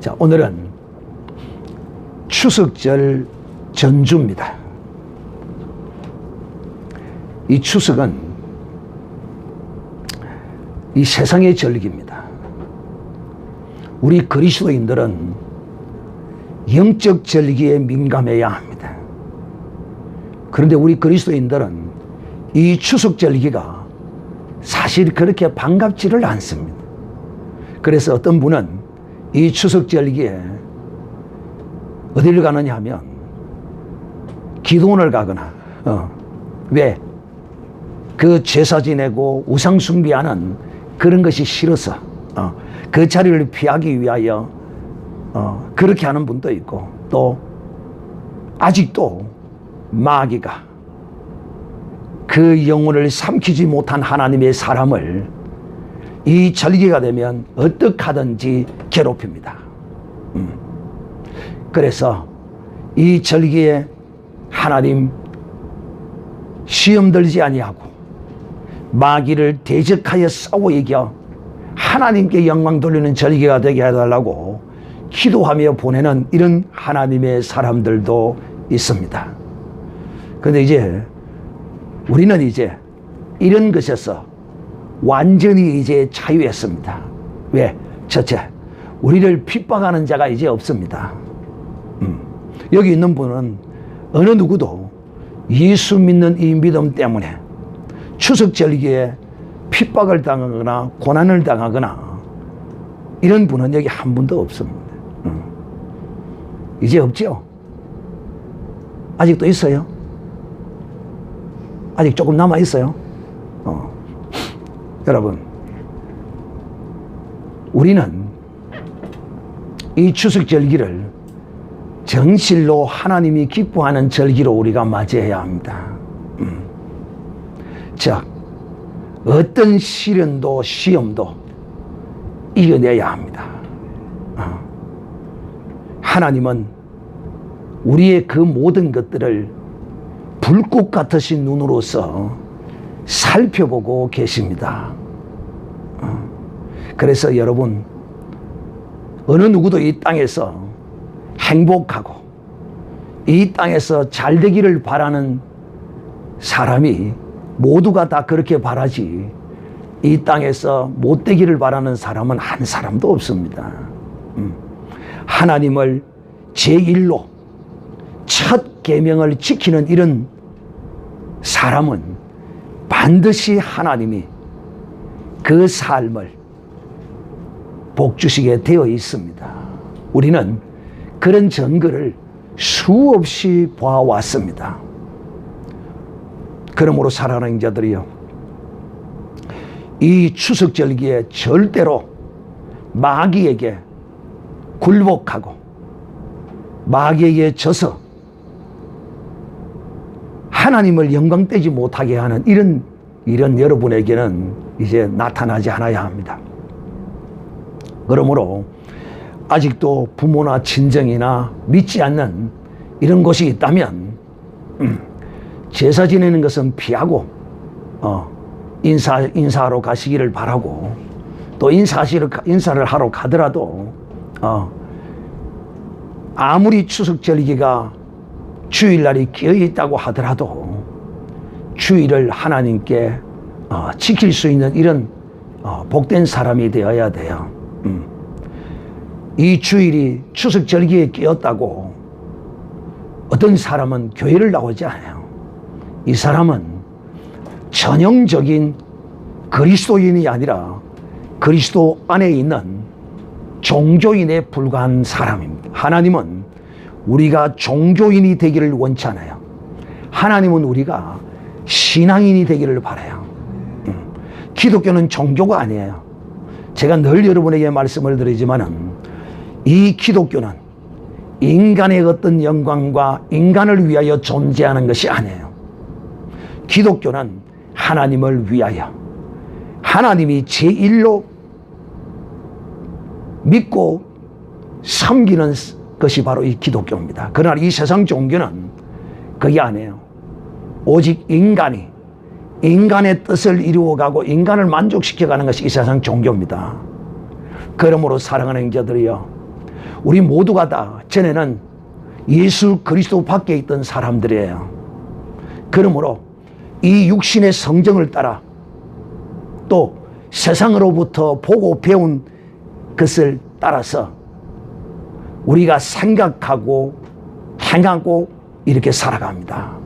자, 오늘은 추석절 전주입니다. 이 추석은 이 세상의 절기입니다. 우리 그리스도인들은 영적 절기에 민감해야 합니다. 그런데 우리 그리스도인들은 이 추석 절기가 사실 그렇게 반갑지를 않습니다. 그래서 어떤 분은 이 추석 절기에 어디를 가느냐 하면 기도원을 가거나 왜? 그 제사 지내고 우상 숭배하는 그런 것이 싫어서 그 자리를 피하기 위하여 그렇게 하는 분도 있고, 또 아직도 마귀가 그 영혼을 삼키지 못한 하나님의 사람을 이 절기가 되면 어떻게 하든지 괴롭힙니다. 그래서 이 절기에 하나님 시험 들지 아니하고 마귀를 대적하여 싸워 이겨 하나님께 영광 돌리는 절기가 되게 해달라고 기도하며 보내는 이런 하나님의 사람들도 있습니다. 그런데 이제 우리는 이제 이런 것에서 완전히 이제 자유했습니다. 왜? 첫째, 우리를 핍박하는 자가 이제 없습니다. 여기 있는 분은 어느 누구도 예수 믿는 이 믿음 때문에 추석 절기에 핍박을 당하거나 고난을 당하거나 이런 분은 여기 한 분도 없습니다. 이제 없죠? 아직도 있어요? 아직 조금 남아 있어요? 여러분, 우리는 이 추석 절기를 정실로 하나님이 기뻐하는 절기로 우리가 맞이해야 합니다. 즉, 어떤 시련도 시험도 이겨내야 합니다. 하나님은 우리의 그 모든 것들을 불꽃 같으신 눈으로서 살펴보고 계십니다. 그래서 여러분, 어느 누구도 이 땅에서 행복하고 이 땅에서 잘 되기를 바라는 사람이 모두가 다 그렇게 바라지, 이 땅에서 못 되기를 바라는 사람은 한 사람도 없습니다. 하나님을 제1로 첫 계명을 지키는 이런 사람은 반드시 하나님이 그 삶을 복주시게 되어 있습니다. 우리는 그런 증거를 수없이 보아왔습니다. 그러므로 사랑하는 자들이요, 이 추석 절기에 절대로 마귀에게 굴복하고 마귀에게 져서 하나님을 영광되지 못하게 하는 이런 일은 여러분에게는 이제 나타나지 않아야 합니다. 그러므로 아직도 부모나 친정이나 믿지 않는 이런 곳이 있다면 제사 지내는 것은 피하고 인사하러 가시기를 바라고, 또 인사를 하러 가더라도 아무리 추석 절기가 주일날이 끼어 있다고 하더라도 주일을 하나님께 지킬 수 있는 이런 복된 사람이 되어야 돼요. 이 주일이 추석 절기에 끼었다고 어떤 사람은 교회를 나오지 않아요. 이 사람은 전형적인 그리스도인이 아니라 그리스도 안에 있는 종교인에 불과한 사람입니다. 하나님은 우리가 종교인이 되기를 원치 않아요. 하나님은 우리가 신앙인이 되기를 바라요. 기독교는 종교가 아니에요. 제가 늘 여러분에게 말씀을 드리지만은 이 기독교는 인간의 어떤 영광과 인간을 위하여 존재하는 것이 아니에요. 기독교는 하나님을 위하여, 하나님이 제1로 믿고 섬기는 것이 바로 이 기독교입니다. 그러나 이 세상 종교는 그게 아니에요. 오직 인간이 인간의 뜻을 이루어가고 인간을 만족시켜가는 것이 이 세상 종교입니다. 그러므로 사랑하는 자들이여, 우리 모두가 다 전에는 예수 그리스도 밖에 있던 사람들이에요. 그러므로 이 육신의 성정을 따라 또 세상으로부터 보고 배운 것을 따라서 우리가 생각하고 행하고 이렇게 살아갑니다.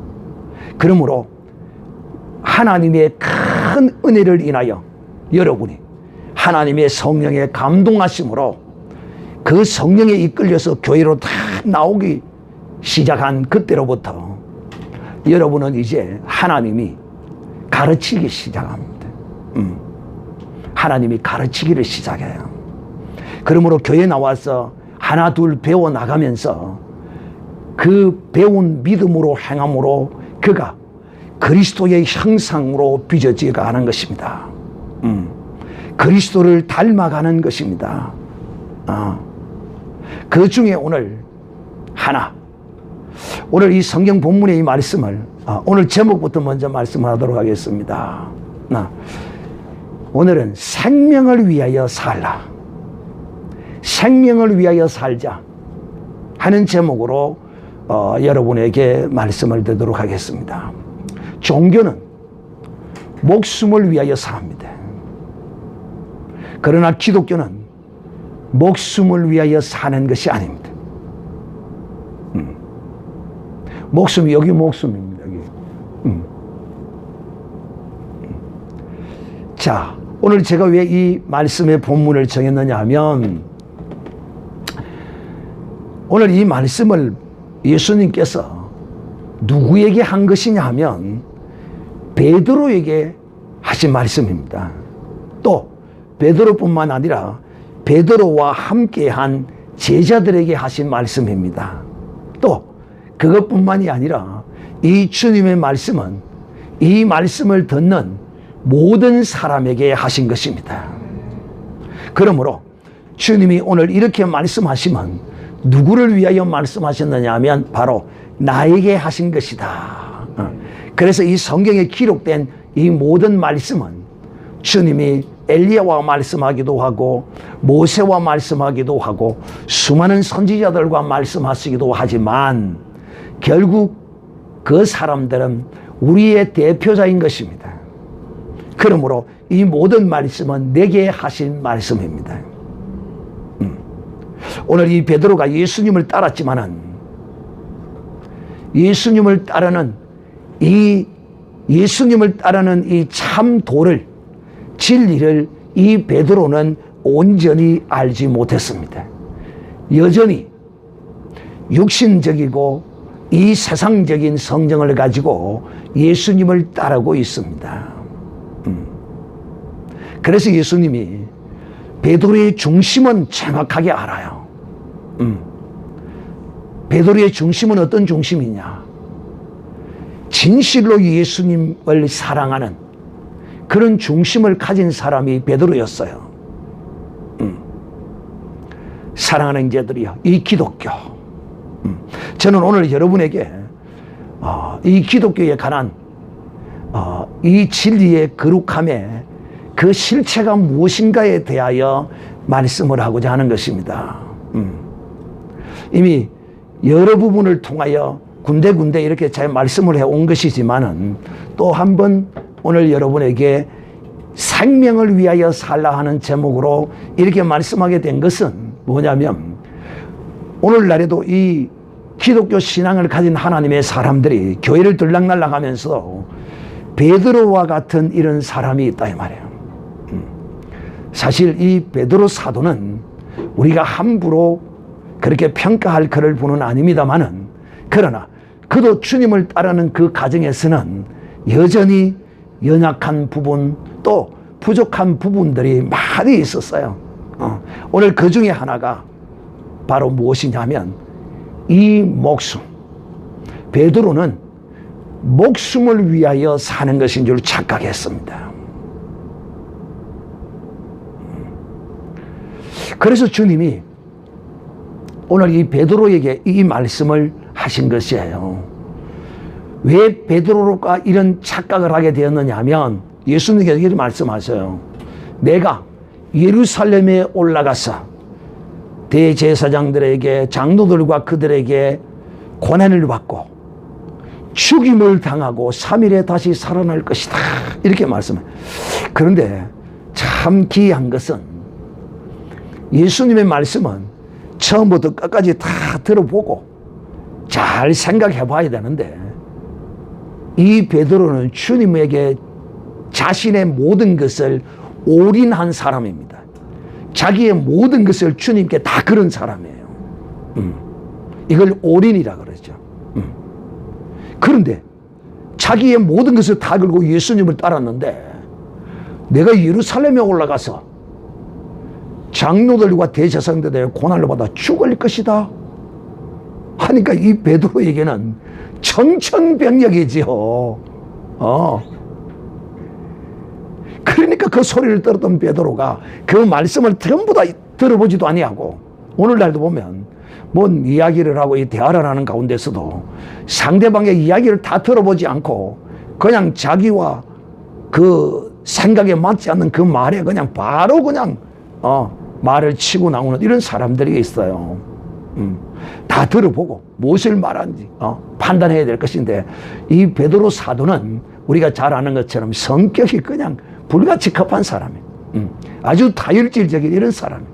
그러므로 하나님의 큰 은혜를 인하여 여러분이 하나님의 성령의 감동하심으로 그 성령에 이끌려서 교회로 다 나오기 시작한 그때로부터 여러분은 이제 하나님이 가르치기 시작합니다. 하나님이 가르치기를 시작해요. 그러므로 교회에 나와서 하나 둘 배워 나가면서 그 배운 믿음으로 행함으로 그가 그리스도의 형상으로 빚어지게 하는 것입니다. 그리스도를 닮아가는 것입니다. 그 중에 오늘 오늘 이 성경 본문의 이 말씀을 오늘 제목부터 먼저 말씀하도록 하겠습니다. 오늘은 생명을 위하여 살라, 생명을 위하여 살자 하는 제목으로 여러분에게 말씀을 드리도록 하겠습니다. 종교는 목숨을 위하여 삽니다. 그러나 기독교는 목숨을 위하여 사는 것이 아닙니다. 목숨이 여기 목숨입니다. 여기. 자, 오늘 제가 왜 이 말씀의 본문을 정했느냐 하면 오늘 이 말씀을 예수님께서 누구에게 한 것이냐 하면 베드로에게 하신 말씀입니다. 또 베드로뿐만 아니라 베드로와 함께한 제자들에게 하신 말씀입니다. 또 그것뿐만이 아니라 이 주님의 말씀은 이 말씀을 듣는 모든 사람에게 하신 것입니다. 그러므로 주님이 오늘 이렇게 말씀하시면 누구를 위하여 말씀하셨느냐 하면 바로 나에게 하신 것이다. 그래서 이 성경에 기록된 이 모든 말씀은 주님이 엘리야와 말씀하기도 하고 모세와 말씀하기도 하고 수많은 선지자들과 말씀하시기도 하지만 결국 그 사람들은 우리의 대표자인 것입니다. 그러므로 이 모든 말씀은 내게 하신 말씀입니다. 오늘 이 베드로가 예수님을 따랐지만은 예수님을 따르는 이 참 도를, 진리를 이 베드로는 온전히 알지 못했습니다. 여전히 육신적이고 이 세상적인 성정을 가지고 예수님을 따르고 있습니다. 그래서 예수님이 베드로의 중심은 정확하게 알아요. 베드로의 중심은 어떤 중심이냐? 진실로 예수님을 사랑하는 그런 중심을 가진 사람이 베드로였어요. 사랑하는 자들이요, 이 기독교. 저는 오늘 여러분에게 이 기독교에 관한 이 진리의 거룩함의 그 실체가 무엇인가에 대하여 말씀을 하고자 하는 것입니다. 이미 여러 부분을 통하여 군데군데 이렇게 잘 말씀을 해온 것이지만은 또 한 번 오늘 여러분에게 생명을 위하여 살라 하는 제목으로 이렇게 말씀하게 된 것은 뭐냐면 오늘날에도 이 기독교 신앙을 가진 하나님의 사람들이 교회를 들락날락하면서 베드로와 같은 이런 사람이 있다 이 말이에요. 사실 이 베드로 사도는 우리가 함부로 그렇게 평가할 그럴 분은 아닙니다만은 그러나 그도 주님을 따르는 그 과정에서는 여전히 연약한 부분 또 부족한 부분들이 많이 있었어요. 오늘 그 중에 하나가 바로 무엇이냐면 이 목숨. 베드로는 목숨을 위하여 사는 것인 줄 착각했습니다. 그래서 주님이 오늘 이 베드로에게 이 말씀을 하신 것이에요. 왜 베드로가 이런 착각을 하게 되었느냐 하면 예수님께서 이렇게 말씀하세요. 내가 예루살렘에 올라가서 대제사장들에게, 장로들과 그들에게 고난을 받고 죽임을 당하고 3일에 다시 살아날 것이다, 이렇게 말씀해요. 그런데 참 기이한 것은 예수님의 말씀은 처음부터 끝까지 다 들어보고 잘 생각해 봐야 되는데, 이 베드로는 주님에게 자신의 모든 것을 올인한 사람입니다. 자기의 모든 것을 주님께 다 그런 사람이에요. 이걸 올인이라 그러죠. 그런데 자기의 모든 것을 다 걸고 예수님을 따랐는데, 내가 예루살렘에 올라가서 장로들과 대제사장들의 고난을 받아 죽을 것이다 하니까 이 베드로에게는 청천벽력이지요. 그러니까 그 소리를 들었던 베드로가 그 말씀을 전부 다 들어보지도 아니하고, 오늘날도 보면 뭔 이야기를 하고 이 대화를 하는 가운데서도 상대방의 이야기를 다 들어보지 않고 그냥 자기와 그 생각에 맞지 않는 그 말에 그냥 바로 그냥 말을 치고 나오는 이런 사람들이 있어요. 다 들어보고 무엇을 말하는지 판단해야 될 것인데, 이 베드로 사도는 우리가 잘 아는 것처럼 성격이 그냥 불같이 급한 사람이에요. 아주 다혈질적인 이런 사람이에요.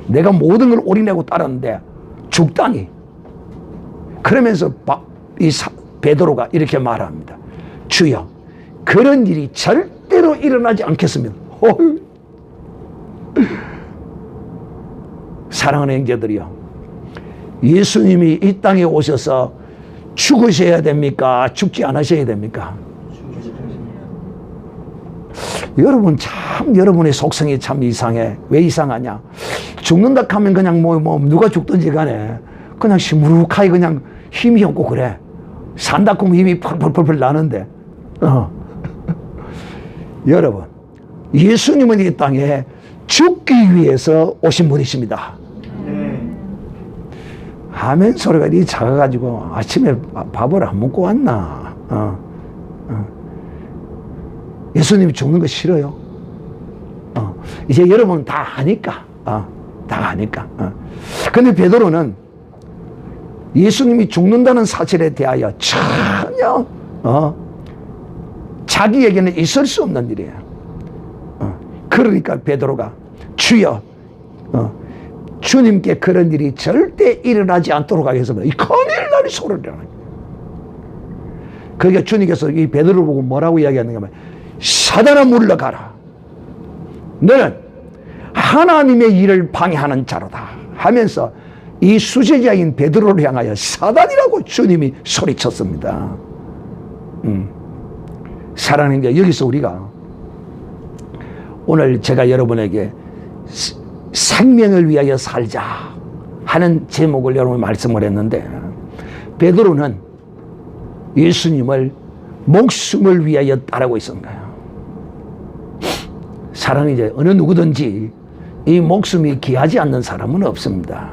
내가 모든 걸 올인하고 따랐는데 죽다니. 그러면서 베드로가 이렇게 말합니다. 주여, 그런 일이 절대로 일어나지 않겠습니다. 사랑하는 형제들이요, 예수님이 이 땅에 오셔서 죽으셔야 됩니까? 죽지 않으셔야 됩니까? 여러분, 참 여러분의 속성이 참 이상해. 왜 이상하냐? 죽는다 하면 그냥 누가 죽든지 간에 그냥 시무룩하게 그냥 힘이 없고 그래. 산다 하면 힘이 펄펄펄펄 나는데 여러분, 예수님은 이 땅에 죽기 위해서 오신 분이십니다. 아멘 소리가 이 작아가지고 아침에 밥을 안 먹고 왔나? 예수님이 죽는 거 싫어요? 이제 여러분 다 아니까. 다 아니까. 근데 베드로는 예수님이 죽는다는 사실에 대하여 전혀 자기에게는 있을 수 없는 일이에요. 그러니까 베드로가 주여, 주님께 그런 일이 절대 일어나지 않도록 하겠습니다, 이 큰일 나리 소리를 하는 거예요. 그러니까 주님께서 이 베드로를 보고 뭐라고 이야기하는가 하면, 사단아 물러가라, 너는 하나님의 일을 방해하는 자로다 하면서 이 수제자인 베드로를 향하여 사단이라고 주님이 소리쳤습니다. 사랑하는 게, 여기서 우리가 오늘 제가 여러분에게 생명을 위하여 살자 하는 제목을 여러분 말씀을 했는데, 베드로는 예수님을 목숨을 위하여 따르고 있었는가요? 사랑이 이제 어느 누구든지 이 목숨이 귀하지 않는 사람은 없습니다.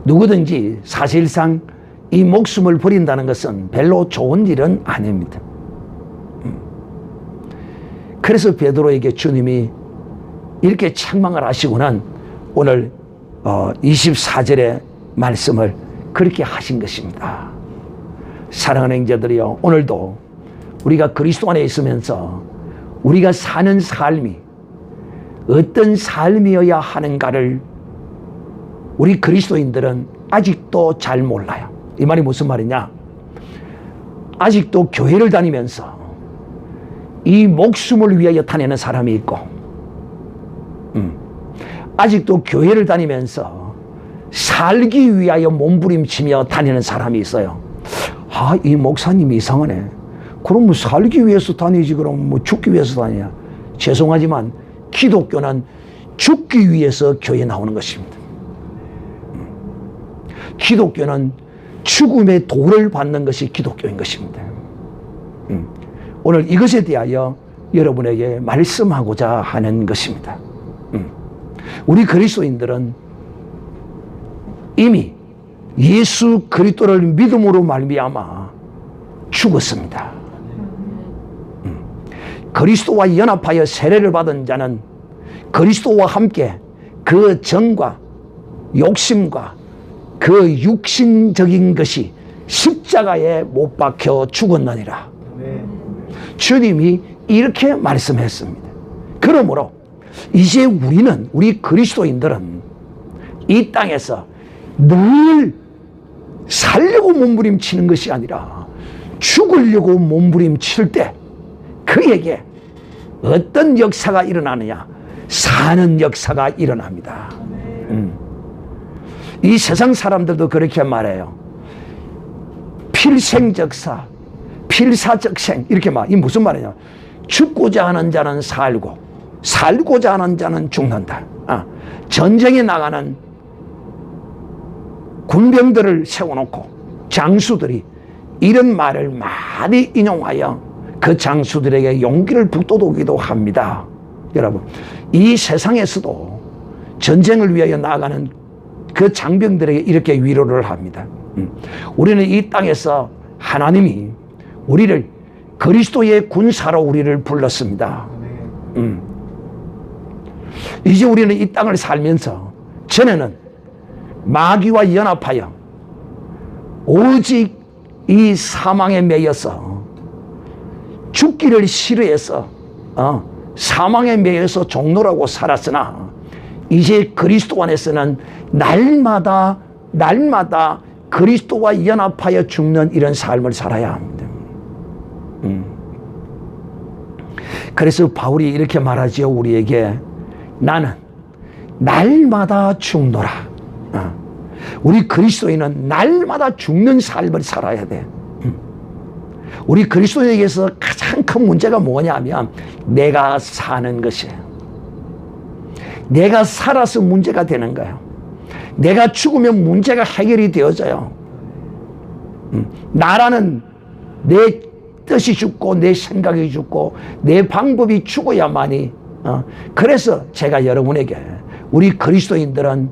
누구든지 사실상 이 목숨을 버린다는 것은 별로 좋은 일은 아닙니다. 그래서 베드로에게 주님이 이렇게 책망을 하시고는 오늘 24절의 말씀을 그렇게 하신 것입니다. 사랑하는 형제들이요, 오늘도 우리가 그리스도 안에 있으면서 우리가 사는 삶이 어떤 삶이어야 하는가를 우리 그리스도인들은 아직도 잘 몰라요. 이 말이 무슨 말이냐? 아직도 교회를 다니면서 이 목숨을 위하여 다니는 사람이 있고, 아직도 교회를 다니면서 살기 위하여 몸부림치며 다니는 사람이 있어요. 이 목사님이 이상하네. 그럼 뭐 살기 위해서 다니지, 그럼 뭐 죽기 위해서 다니냐? 죄송하지만 기독교는 죽기 위해서 교회에 나오는 것입니다. 기독교는 죽음의 도를 받는 것이 기독교인 것입니다. 오늘 이것에 대하여 여러분에게 말씀하고자 하는 것입니다. 우리 그리스도인들은 이미 예수 그리스도를 믿음으로 말미암아 죽었습니다. 그리스도와 연합하여 세례를 받은 자는 그리스도와 함께 그 정과 욕심과 그 육신적인 것이 십자가에 못 박혀 죽었느니라. 주님이 이렇게 말씀했습니다. 그러므로 이제 우리 그리스도인들은 이 땅에서 늘 살려고 몸부림치는 것이 아니라 죽으려고 몸부림칠 때 그에게 어떤 역사가 일어나느냐? 사는 역사가 일어납니다. 이 세상 사람들도 그렇게 말해요. 필생적사, 필사적생 이렇게 말. 이 무슨 말이냐? 죽고자 하는 자는 살고 살고자 하는 자는 죽는다. 전쟁에 나가는 군병들을 세워놓고 장수들이 이런 말을 많이 인용하여 그 장수들에게 용기를 북돋우기도 합니다. 여러분, 이 세상에서도 전쟁을 위하여 나아가는 그 장병들에게 이렇게 위로를 합니다. 우리는 이 땅에서 하나님이 우리를 그리스도의 군사로 우리를 불렀습니다. 이제 우리는 이 땅을 살면서 전에는 마귀와 연합하여 오직 이 사망에 매여서 죽기를 싫어해서 사망에 매여서 종노라고 살았으나 이제 그리스도 안에서는 날마다 그리스도와 연합하여 죽는 이런 삶을 살아야 합니다. 그래서 바울이 이렇게 말하지요. 우리에게 나는 날마다 죽노라. 우리 그리스도인은 날마다 죽는 삶을 살아야 돼. 우리 그리스도인에게서 가장 큰 문제가 뭐냐면 내가 사는 것이에요. 내가 살아서 문제가 되는 거예요. 내가 죽으면 문제가 해결이 되어져요. 나라는 내 뜻이 죽고 내 생각이 죽고 내 방법이 죽어야만이 그래서 제가 여러분에게 우리 그리스도인들은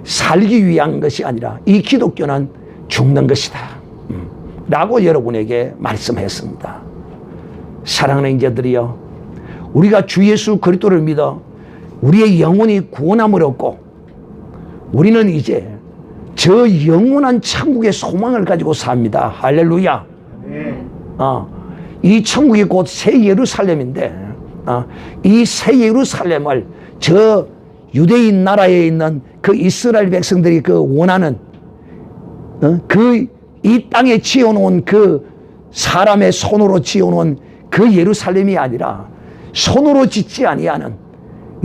살기 위한 것이 아니라 이 기독교는 죽는 것이다 라고 여러분에게 말씀했습니다. 사랑하는 형제들이여, 우리가 주 예수 그리스도를 믿어 우리의 영혼이 구원함을 얻고 우리는 이제 저 영원한 천국의 소망을 가지고 삽니다. 할렐루야. 이 천국이 곧 새 예루살렘인데 이 새 예루살렘을 저 유대인 나라에 있는 그 이스라엘 백성들이 그 원하는 그 이 땅에 지어놓은 그 사람의 손으로 지어놓은 그 예루살렘이 아니라 손으로 짓지 아니하는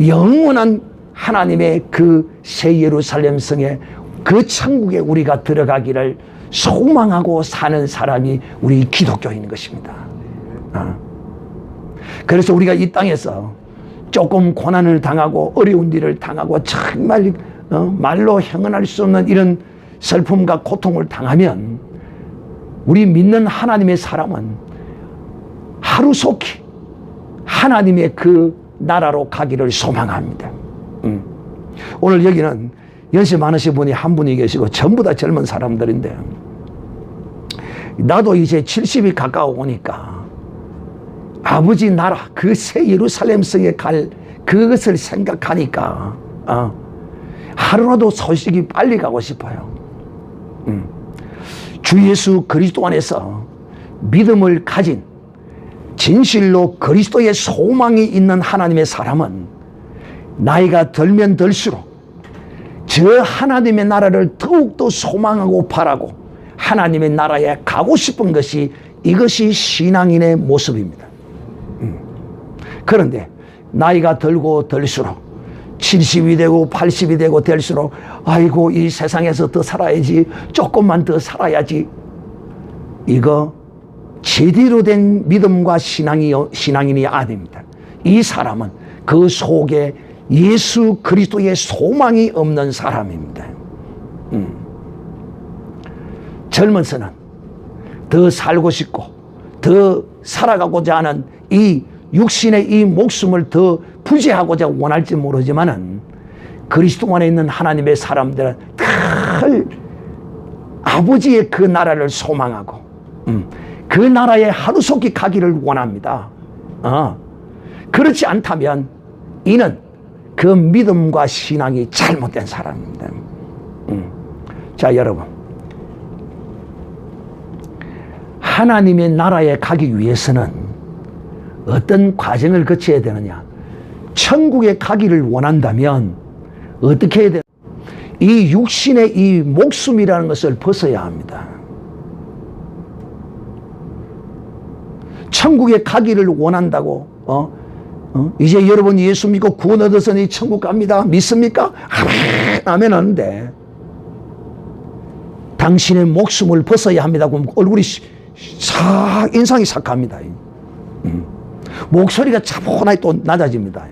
영원한 하나님의 그 새 예루살렘 성에 그 천국에 우리가 들어가기를 소망하고 사는 사람이 우리 기독교인 것입니다. 그래서 우리가 이 땅에서 조금 고난을 당하고 어려운 일을 당하고 정말 말로 형언할 수 없는 이런 슬픔과 고통을 당하면 우리 믿는 하나님의 사람은 하루속히 하나님의 그 나라로 가기를 소망합니다. 오늘 여기는 연세 많으신 분이 한 분이 계시고 전부 다 젊은 사람들인데 나도 이제 70이 가까워 오니까 아버지 나라 그 새 예루살렘 성에 갈 그것을 생각하니까 하루라도 소식이 빨리 가고 싶어요. 주 예수 그리스도 안에서 믿음을 가진 진실로 그리스도의 소망이 있는 하나님의 사람은 나이가 들면 들수록 저 하나님의 나라를 더욱더 소망하고 바라고 하나님의 나라에 가고 싶은 것이 이것이 신앙인의 모습입니다. 그런데 나이가 들고 들수록 70이 되고 80이 되고 될수록 아이고 이 세상에서 더 살아야지, 조금만 더 살아야지, 이거 제대로 된 믿음과 신앙인이 아닙니다. 이 사람은 그 속에 예수 그리스도의 소망이 없는 사람입니다. 젊은서는 더 살고 싶고 더 살아가고자 하는 이 육신의 이 목숨을 더 부지하고자 원할지 모르지만은 그리스도 안에 있는 하나님의 사람들은 늘 아버지의 그 나라를 소망하고 그 나라에 하루속히 가기를 원합니다. 그렇지 않다면 이는 그 믿음과 신앙이 잘못된 사람입니다. 자, 여러분, 하나님의 나라에 가기 위해서는 어떤 과정을 거쳐야 되느냐? 천국에 가기를 원한다면 어떻게 해야 되느냐? 이 육신의 이 목숨이라는 것을 벗어야 합니다. 천국에 가기를 원한다고 이제 여러분 예수 믿고 구원 얻어서니 천국 갑니다. 믿습니까? 아멘 하는데 당신의 목숨을 벗어야 합니다. 그럼 얼굴이 인상이 삭합니다. 목소리가 차분하게 또 낮아집니다.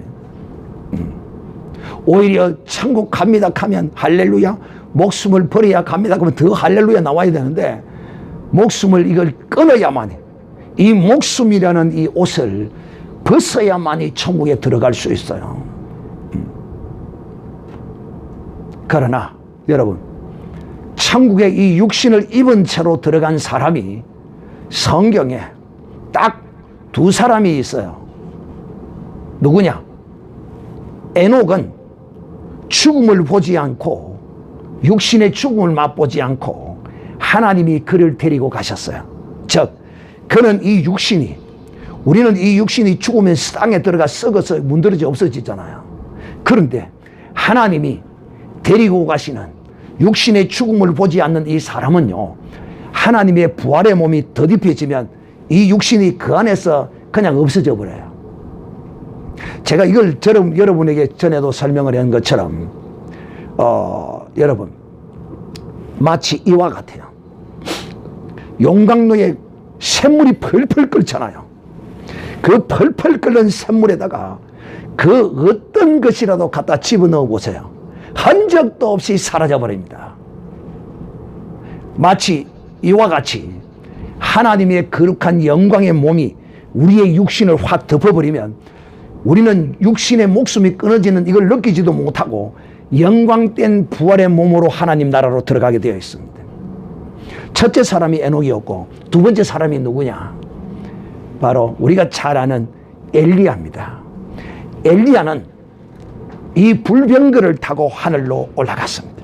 오히려 천국 갑니다 하면 할렐루야, 목숨을 버려야 갑니다 그러면 더 할렐루야 나와야 되는데 목숨을 이걸 끊어야만 이 목숨이라는 이 옷을 벗어야만이 천국에 들어갈 수 있어요. 그러나 여러분, 천국에 이 육신을 입은 채로 들어간 사람이 성경에 딱 두 사람이 있어요. 누구냐? 에녹은 죽음을 보지 않고 육신의 죽음을 맛보지 않고 하나님이 그를 데리고 가셨어요. 즉 그는 이 육신이, 우리는 이 육신이 죽으면 땅에 들어가 썩어서 문드러져 없어지잖아요. 그런데 하나님이 데리고 가시는 육신의 죽음을 보지 않는 이 사람은요, 하나님의 부활의 몸이 덧입혀지면 이 육신이 그 안에서 그냥 없어져 버려요. 제가 이걸 여러분에게 전에도 설명을 한 것처럼 여러분, 마치 이와 같아요. 용광로에 샘물이 펄펄 끓잖아요. 그 펄펄 끓는 샘물에다가 그 어떤 것이라도 갖다 집어넣어 보세요. 흔적도 없이 사라져 버립니다. 마치 이와 같이 하나님의 거룩한 영광의 몸이 우리의 육신을 확 덮어버리면 우리는 육신의 목숨이 끊어지는 이걸 느끼지도 못하고 영광된 부활의 몸으로 하나님 나라로 들어가게 되어 있습니다. 첫째 사람이 에녹이었고 두 번째 사람이 누구냐? 바로 우리가 잘 아는 엘리야입니다. 엘리야는 이 불병거를 타고 하늘로 올라갔습니다.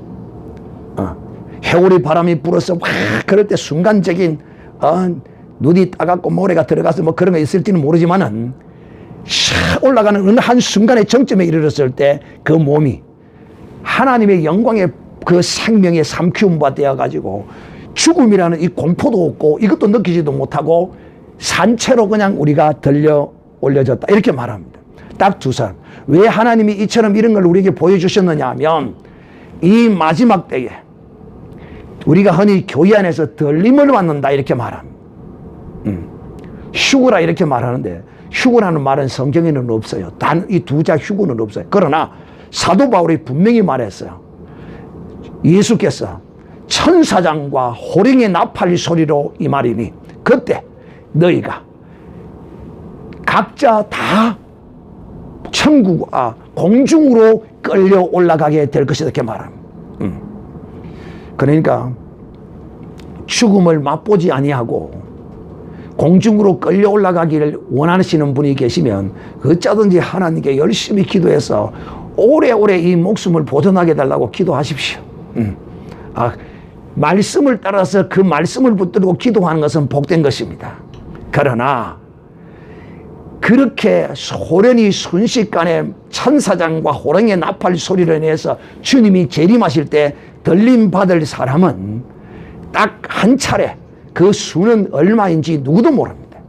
해오리 바람이 불어서 확 그럴 때 순간적인 눈이 따갑고 모래가 들어가서 뭐 그런 거 있을지는 모르지만은 올라가는 어느 한순간의 정점에 이르렀을 때 그 몸이 하나님의 영광의 그 생명의 삼키움바 되어가지고 죽음이라는 이 공포도 없고 이것도 느끼지도 못하고 산채로 그냥 우리가 들려 올려졌다 이렇게 말합니다. 딱 두 사람. 왜 하나님이 이처럼 이런 걸 우리에게 보여주셨느냐 하면 이 마지막 때에 우리가 흔히 교회 안에서 들림을 받는다 이렇게 말합니다. 휴거라 이렇게 말하는데 휴거라는 말은 성경에는 없어요. 단 이 두 자 휴거는 없어요. 그러나 사도 바울이 분명히 말했어요. 예수께서 천사장과 호령의 나팔 소리로 이 말이니 그때 너희가 각자 다 천국 공중으로 끌려 올라가게 될 것이다 이렇게 말합니다. 그러니까 죽음을 맛보지 아니하고 공중으로 끌려 올라가기를 원하시는 분이 계시면 어쩌든지 하나님께 열심히 기도해서 오래오래 이 목숨을 보존하게 달라고 기도하십시오. 말씀을 따라서 그 말씀을 붙들고 기도하는 것은 복된 것입니다. 그러나 그렇게 소련이 순식간에 천사장과 호령의 나팔 소리를 인해서 주님이 재림하실 때 들림 받을 사람은 딱 한 차례, 그 수는 얼마인지 누구도 모릅니다.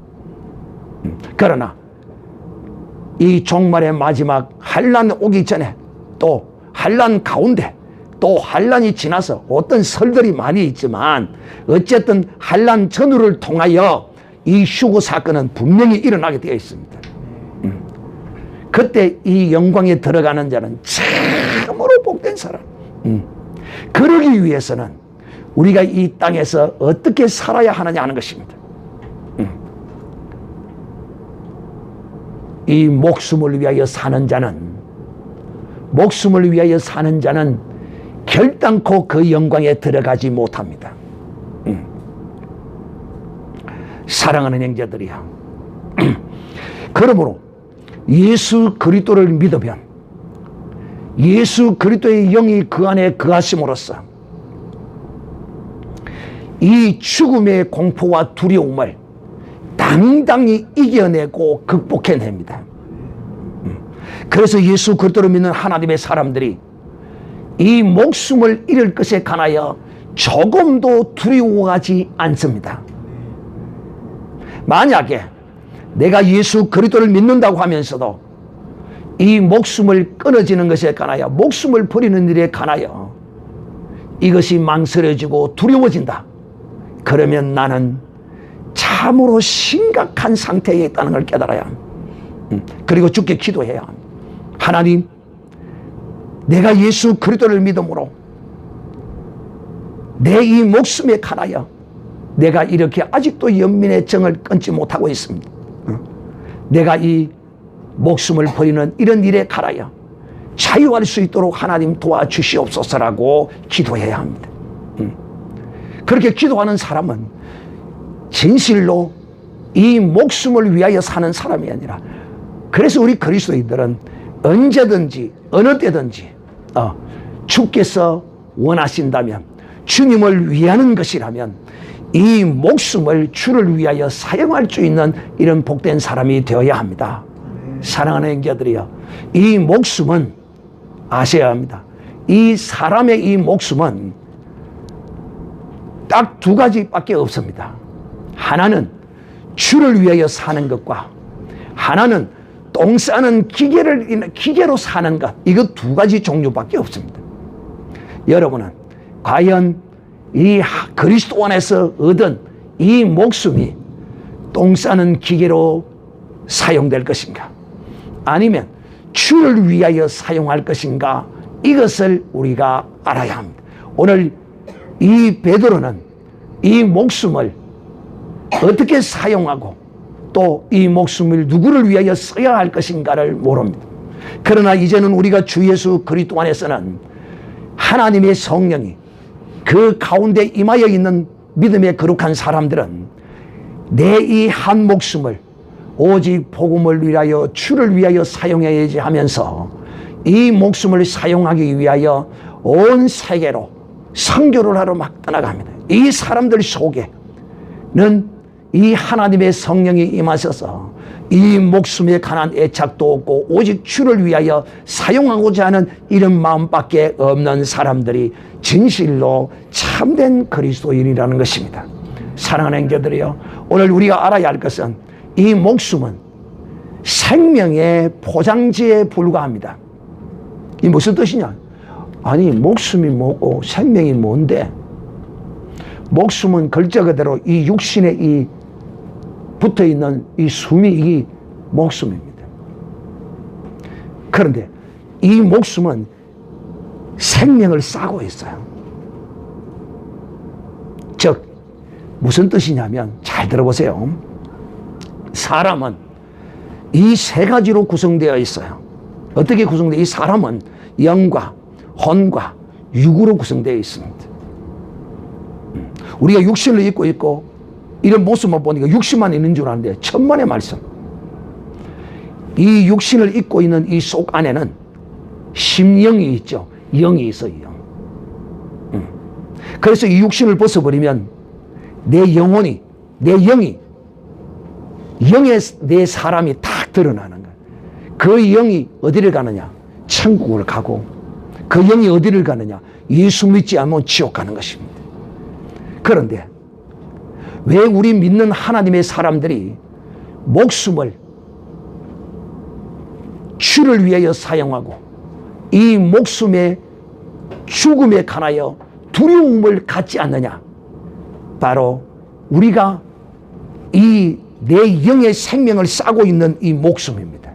그러나 이 종말의 마지막 환난 오기 전에 또 환난 가운데 또 환난이 지나서 어떤 설들이 많이 있지만 어쨌든 환난 전후를 통하여 이 휴거 사건은 분명히 일어나게 되어 있습니다. 그때 이 영광에 들어가는 자는 참으로 복된 사람. 그러기 위해서는 우리가 이 땅에서 어떻게 살아야 하느냐 하는 것입니다. 이 목숨을 위하여 사는 자는 결단코 그 영광에 들어가지 못합니다. 사랑하는 형제들이야. 그러므로 예수 그리스도를 믿으면 예수 그리스도의 영이 그 안에 거하심으로써 이 죽음의 공포와 두려움을 당당히 이겨내고 극복해냅니다. 그래서 예수 그리스도를 믿는 하나님의 사람들이 이 목숨을 잃을 것에 관하여 조금도 두려워하지 않습니다. 만약에 내가 예수 그리스도를 믿는다고 하면서도 이 목숨을 끊어지는 것에 관하여, 목숨을 버리는 일에 관하여 이것이 망설여지고 두려워진다. 그러면 나는 참으로 심각한 상태에 있다는 걸 깨달아야 합니다. 그리고 주께 기도해야 합니다. 하나님, 내가 예수 그리스도를 믿음으로 내 이 목숨에 관하여 내가 이렇게 아직도 연민의 정을 끊지 못하고 있습니다. 내가 이 목숨을 버리는 이런 일에 관하여 자유할 수 있도록 하나님 도와주시옵소서라고 기도해야 합니다. 그렇게 기도하는 사람은 진실로 이 목숨을 위하여 사는 사람이 아니라, 그래서 우리 그리스도인들은 언제든지 어느 때든지 주께서 원하신다면, 주님을 위하는 것이라면 이 목숨을 주를 위하여 사용할 수 있는 이런 복된 사람이 되어야 합니다. 사랑하는 형제들이여, 이 목숨은 아셔야 합니다. 이 사람의 이 목숨은 딱 두 가지밖에 없습니다. 하나는 주를 위하여 사는 것과 하나는 똥 싸는 기계로 사는 것, 이거 두 가지 종류밖에 없습니다. 여러분은 과연 이 그리스도 안에서 얻은 이 목숨이 똥 싸는 기계로 사용될 것인가, 아니면 주를 위하여 사용할 것인가, 이것을 우리가 알아야 합니다. 오늘 이 베드로는 이 목숨을 어떻게 사용하고 또 이 목숨을 누구를 위하여 써야 할 것인가를 모릅니다. 그러나 이제는 우리가 주 예수 그리스도 안에서는 하나님의 성령이 그 가운데 임하여 있는 믿음의 거룩한 사람들은 내 이 한 목숨을 오직 복음을 위하여 주를 위하여 사용해야지 하면서 이 목숨을 사용하기 위하여 온 세계로 선교를 하러 막 떠나갑니다. 이 사람들 속에는 이 하나님의 성령이 임하셔서 이 목숨에 관한 애착도 없고 오직 주를 위하여 사용하고자 하는 이런 마음밖에 없는 사람들이 진실로 참된 그리스도인이라는 것입니다. 사랑하는 형제들이여, 오늘 우리가 알아야 할 것은 이 목숨은 생명의 포장지에 불과합니다. 이 무슨 뜻이냐? 아니, 목숨이 뭐고 생명이 뭔데? 목숨은 글자 그대로 이 육신에 이 붙어있는 이 숨이 이 목숨입니다. 그런데 이 목숨은 생명을 싸고 있어요. 즉 무슨 뜻이냐면, 잘 들어보세요. 사람은 이 세 가지로 구성되어 있어요. 어떻게 구성되어? 이 사람은 영과 혼과 육으로 구성되어 있습니다. 우리가 육신을 입고 있고 이런 모습만 보니까 육신만 있는 줄 아는데 천만의 말씀. 이 육신을 입고 있는 이 속 안에는 심령이 있죠. 영이 있어요. 영. 그래서 이 육신을 벗어버리면 내 영혼이, 내 영이, 영의 내 사람이 딱 드러나는 거예요. 그 영이 어디를 가느냐? 천국을 가고, 그 영이 어디를 가느냐? 예수 믿지 않으면 지옥 가는 것입니다. 그런데 왜 우리 믿는 하나님의 사람들이 목숨을 주를 위하여 사용하고 이 목숨의 죽음에 관하여 두려움을 갖지 않느냐? 바로 우리가 이 내 영의 생명을 싸고 있는 이 목숨입니다.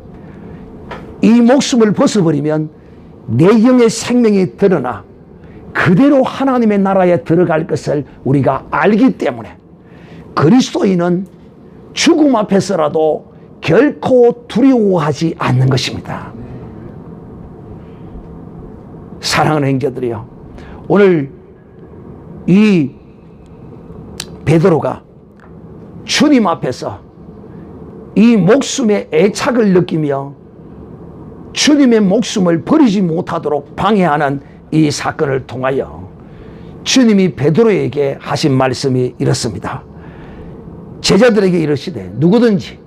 이 목숨을 벗어버리면 내 영의 생명이 드러나 그대로 하나님의 나라에 들어갈 것을 우리가 알기 때문에 그리스도인은 죽음 앞에서라도 결코 두려워하지 않는 것입니다. 사랑하는 형제들이요, 오늘 이 베드로가 주님 앞에서 이 목숨의 애착을 느끼며 주님의 목숨을 버리지 못하도록 방해하는 이 사건을 통하여 주님이 베드로에게 하신 말씀이 이렇습니다. 제자들에게 이르시되 누구든지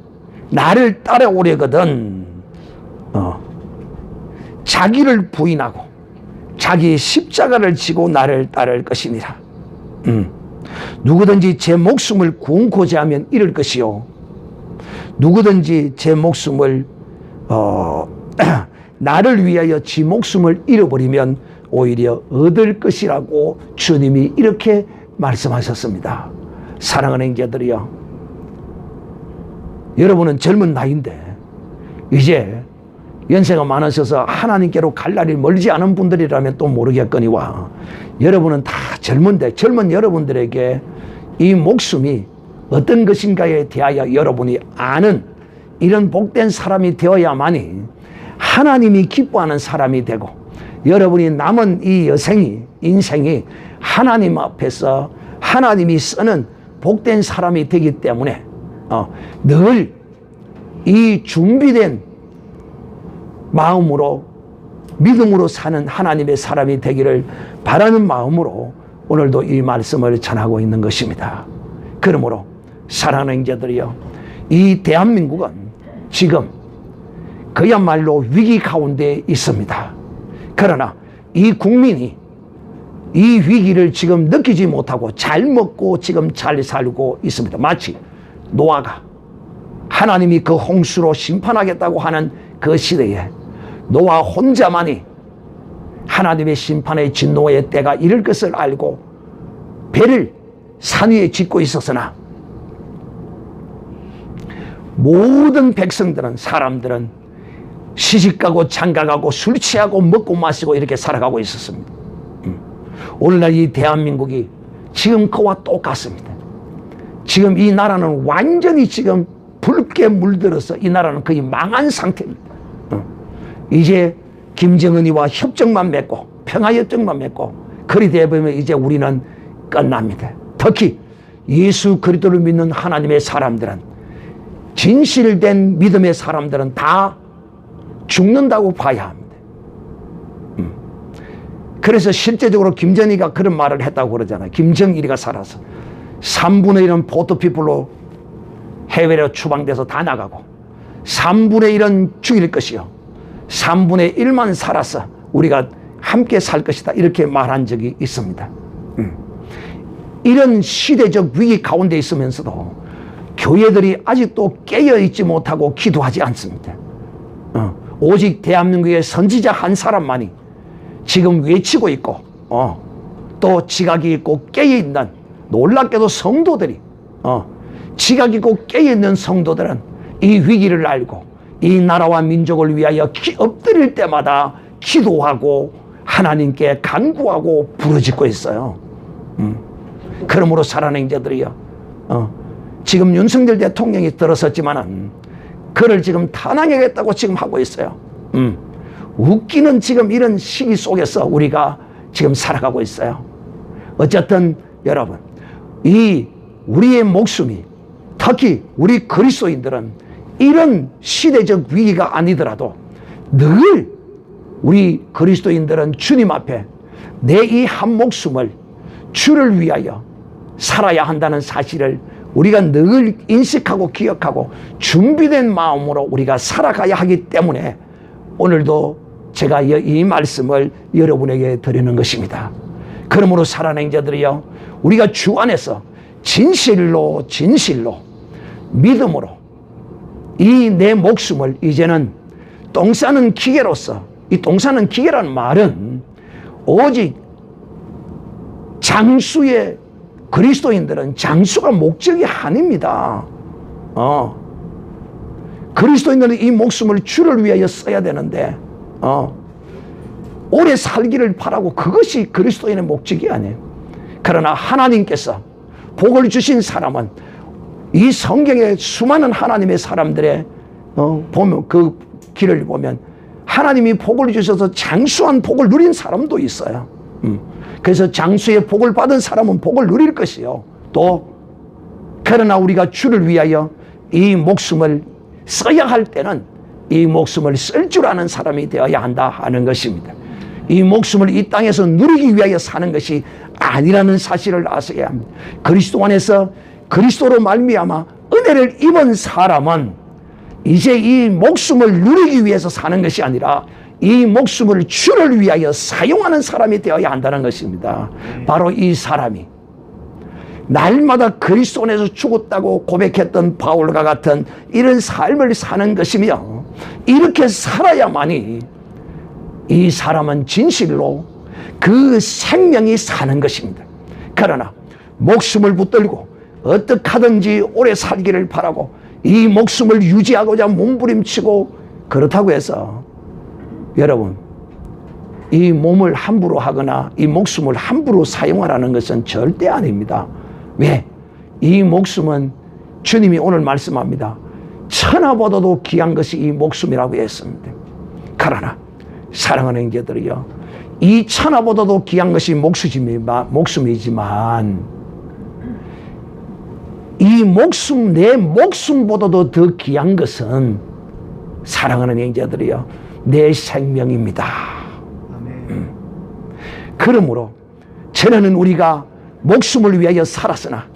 나를 따라오려거든 자기를 부인하고 자기 십자가를 지고 나를 따를 것이니라. 누구든지 제 목숨을 구원코자 하면 잃을 것이요 누구든지 제 목숨을 나를 위하여 지 목숨을 잃어버리면 오히려 얻을 것이라고 주님이 이렇게 말씀하셨습니다. 사랑하는 형제들이여, 여러분은 젊은 나이인데 이제 연세가 많으셔서 하나님께로 갈 날이 멀지 않은 분들이라면 또 모르겠거니와, 여러분은 다 젊은데 젊은 여러분들에게 이 목숨이 어떤 것인가에 대하여 여러분이 아는 이런 복된 사람이 되어야만이 하나님이 기뻐하는 사람이 되고, 여러분이 남은 이 인생이 하나님 앞에서 하나님이 쓰는 복된 사람이 되기 때문에 늘 이 준비된 마음으로 믿음으로 사는 하나님의 사람이 되기를 바라는 마음으로 오늘도 이 말씀을 전하고 있는 것입니다. 그러므로 사랑하는 형제들이여, 이 대한민국은 지금 그야말로 위기 가운데 있습니다. 그러나 이 국민이 이 위기를 지금 느끼지 못하고 잘 먹고 지금 잘 살고 있습니다. 마치 노아가 하나님이 그 홍수로 심판하겠다고 하는 그 시대에 노아 혼자만이 하나님의 심판의 진노의 때가 이를 것을 알고 배를 산 위에 짓고 있었으나 모든 백성들은, 사람들은 시집가고 장가가고 술 취하고 먹고 마시고 이렇게 살아가고 있었습니다. 오늘날 이 대한민국이 지금 그와 똑같습니다. 지금 이 나라는 완전히 지금 붉게 물들어서 이 나라는 거의 망한 상태입니다. 이제 김정은이와 협정만 맺고 평화협정만 맺고 그리 되면 이제 우리는 끝납니다. 특히 예수 그리스도를 믿는 하나님의 사람들은, 진실된 믿음의 사람들은 다 죽는다고 봐야 합니다. 그래서 실제적으로 김정일이가 그런 말을 했다고 그러잖아요. 김정일이가 살아서 3분의 1은 포토피플로 해외로 추방돼서 다 나가고 3분의 1은 죽일 것이요 3분의 1만 살아서 우리가 함께 살 것이다, 이렇게 말한 적이 있습니다. 이런 시대적 위기 가운데 있으면서도 교회들이 아직도 깨어있지 못하고 기도하지 않습니다. 오직 대한민국의 선지자 한 사람만이 지금 외치고 있고 또 지각이 있고 깨어있는, 놀랍게도 성도들이 지각 있고 깨어있는 성도들은 이 위기를 알고 이 나라와 민족을 위하여 엎드릴 때마다 기도하고 하나님께 간구하고 부르짖고 있어요. 그러므로 사랑하는 형제들이요, 지금 윤석열 대통령이 들어섰지만은 그를 지금 탄압하겠다고 지금 하고 있어요. 웃기는 지금 이런 시기 속에서 우리가 지금 살아가고 있어요. 어쨌든 여러분, 이 우리의 목숨이, 특히 우리 그리스도인들은 이런 시대적 위기가 아니더라도 늘 우리 그리스도인들은 주님 앞에 내 이 한 목숨을 주를 위하여 살아야 한다는 사실을 우리가 늘 인식하고 기억하고 준비된 마음으로 우리가 살아가야 하기 때문에 오늘도 제가 이 말씀을 여러분에게 드리는 것입니다. 그러므로 사랑하는 형제들이여, 우리가 주 안에서 진실로 믿음으로 이 내 목숨을 이제는 똥 싸는 기계로서, 이 똥 싸는 기계라는 말은 오직 장수의 그리스도인들은 장수가 목적이 아닙니다. 그리스도인들은 이 목숨을 주를 위하여 써야 되는데 오래 살기를 바라고, 그것이 그리스도인의 목적이 아니에요. 그러나 하나님께서 복을 주신 사람은 이 성경의 수많은 하나님의 사람들의 보면 그 길을 보면 하나님이 복을 주셔서 장수한 복을 누린 사람도 있어요. 그래서 장수의 복을 받은 사람은 복을 누릴 것이요. 또 그러나 우리가 주를 위하여 이 목숨을 써야 할 때는 이 목숨을 쓸 줄 아는 사람이 되어야 한다 하는 것입니다. 이 목숨을 이 땅에서 누리기 위하여 사는 것이 아니라는 사실을 아셔야 합니다. 그리스도 안에서 그리스도로 말미암아 은혜를 입은 사람은 이제 이 목숨을 누리기 위해서 사는 것이 아니라 이 목숨을 주를 위하여 사용하는 사람이 되어야 한다는 것입니다. 바로 이 사람이 날마다 그리스도 안에서 죽었다고 고백했던 바울과 같은 이런 삶을 사는 것이며, 이렇게 살아야만이 이 사람은 진실로 그 생명이 사는 것입니다. 그러나 목숨을 붙들고 어떻게 하든지 오래 살기를 바라고 이 목숨을 유지하고자 몸부림치고, 그렇다고 해서 여러분 이 몸을 함부로 하거나 이 목숨을 함부로 사용하라는 것은 절대 아닙니다. 왜? 이 목숨은 주님이 오늘 말씀합니다. 천하보다도 귀한 것이 이 목숨이라고 했습니다. 그러나 사랑하는 형제들이요, 이 천하보다도 귀한 것이 목숨이지만 이 목숨, 내 목숨보다도 더 귀한 것은 사랑하는 형제들이요, 내 생명입니다. 그러므로 전에는 우리가 목숨을 위하여 살았으나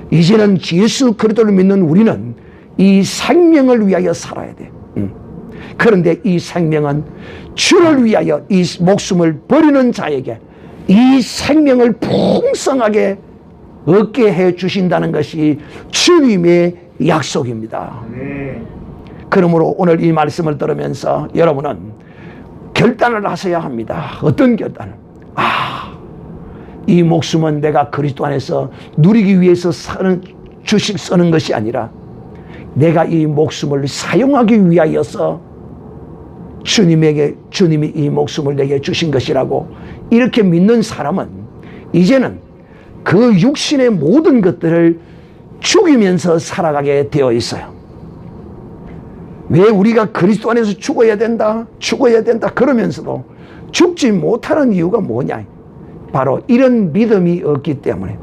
이제는 예수 그리스도를 믿는 우리는 이 생명을 위하여 살아야 돼. 그런데 이 생명은 주를 위하여 이 목숨을 버리는 자에게 이 생명을 풍성하게 얻게 해 주신다는 것이 주님의 약속입니다. 그러므로 오늘 이 말씀을 들으면서 여러분은 결단을 하셔야 합니다. 어떤 결단을? 이 목숨은 내가 그리스도 안에서 누리기 위해서 쓰는 것이 아니라 내가 이 목숨을 사용하기 위하여서 주님이 이 목숨을 내게 주신 것이라고 이렇게 믿는 사람은 이제는 그 육신의 모든 것들을 죽이면서 살아가게 되어 있어요. 왜 우리가 그리스도 안에서 죽어야 된다 그러면서도 죽지 못하는 이유가 뭐냐? 바로 이런 믿음이 없기 때문에,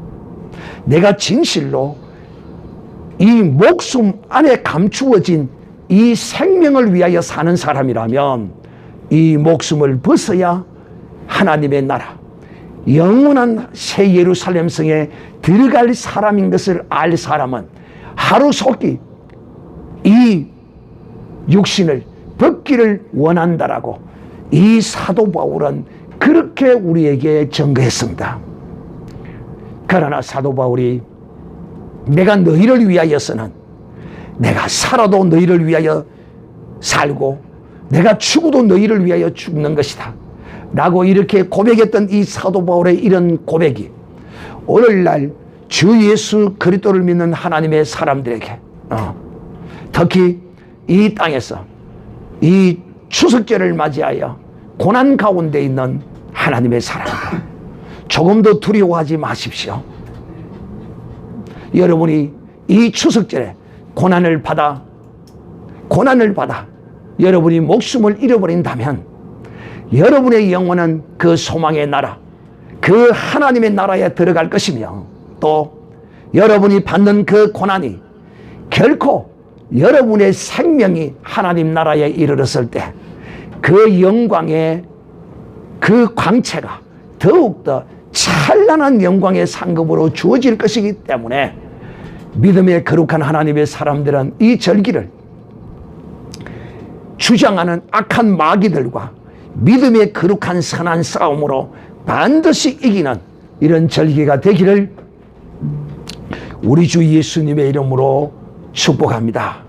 내가 진실로 이 목숨 안에 감추어진 이 생명을 위하여 사는 사람이라면 이 목숨을 벗어야 하나님의 나라, 영원한 새 예루살렘 성에 들어갈 사람인 것을 알 사람은 하루속히 이 육신을 벗기를 원한다라고 이 사도 바울은 그렇게 우리에게 증거했습니다. 그러나 사도 바울이 내가 너희를 위하여서는 내가 살아도 너희를 위하여 살고 내가 죽어도 너희를 위하여 죽는 것이다 라고 이렇게 고백했던 이 사도 바울의 이런 고백이 오늘날 주 예수 그리스도를 믿는 하나님의 사람들에게 특히 이 땅에서 이 추석절을 맞이하여 고난 가운데 있는 하나님의 사람들, 조금도 두려워하지 마십시오. 여러분이 이 추석절에 고난을 받아 여러분이 목숨을 잃어버린다면 여러분의 영혼은 그 소망의 나라, 그 하나님의 나라에 들어갈 것이며, 또 여러분이 받는 그 고난이 결코 여러분의 생명이 하나님 나라에 이르렀을 때 그 영광의 그 광채가 더욱더 찬란한 영광의 상급으로 주어질 것이기 때문에 믿음의 거룩한 하나님의 사람들은 이 절기를 주장하는 악한 마귀들과 믿음의 거룩한 선한 싸움으로 반드시 이기는 이런 절기가 되기를 우리 주 예수님의 이름으로 축복합니다.